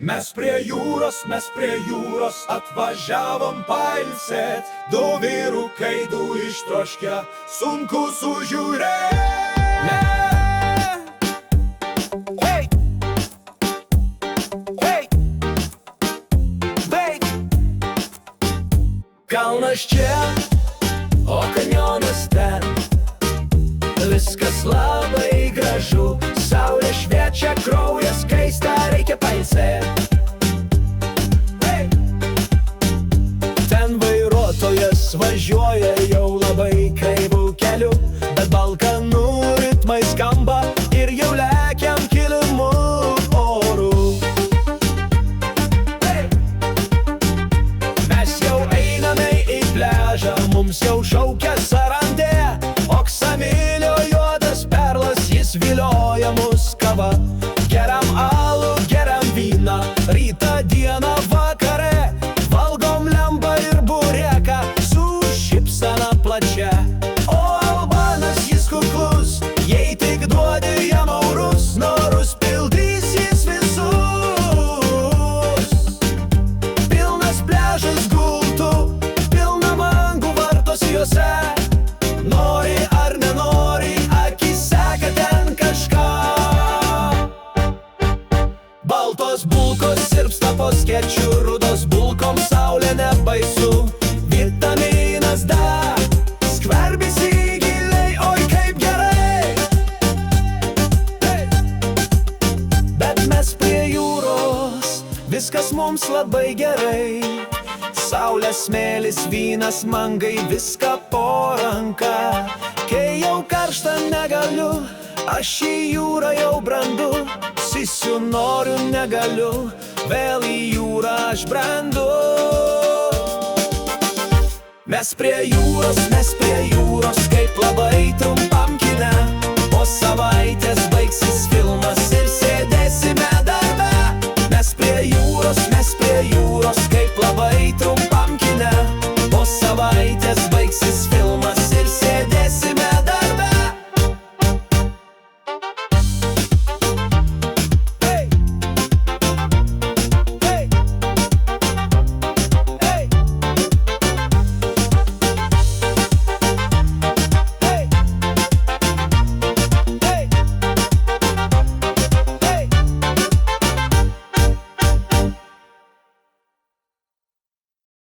Mes prie jūros atvažiavom pailsėt, du vyrukai, du ištroškę, sunku sužiūrėt. Hey! Hey! Baik! Kalnas čia, o kanjonas ten. Viskas labai gražu, saulė šviečia, kraujas kaista, reikia pailsėt. Hey! Ten vairuotojas važiuoja jau labai kreivų keliu, bet Balkanų ritmai skamba ir jau lekiam kilimu oru. Hey! Mes jau einame į pliažą, mums jau šaukia sarandė, oksamilio juodas perlas, jis vilioja mus kava. Geriam alų, geriam vyną, rytą, dieną, vakare, valgom lempą ir burėką su šypsena plačia. O albanas jis kuklus, jei tik duodi jam eurus, norus pildys jis visus. Pilnas pliažas gultų, pilna mangų vartosi juose. Nori ar nenori, akis seka ten kažką. Baltos bulkos sirpsta po skėčiu, rudos bulkom saulė nebaisu. Vitaminas D skverbėsi giliai, oi kaip gerai. Hey! Bet mes prie jūros, viskas mums labai gerai. Saulės smėlis, vynas, mangai, viską po ranka. Kai jau karšta negaliu, aš į jūrą jau brandu. Sisiu noriu, negaliu, vėl į jūrą aš brendu. Mes prie jūros, kaip labai trumpam kine. Po savaitės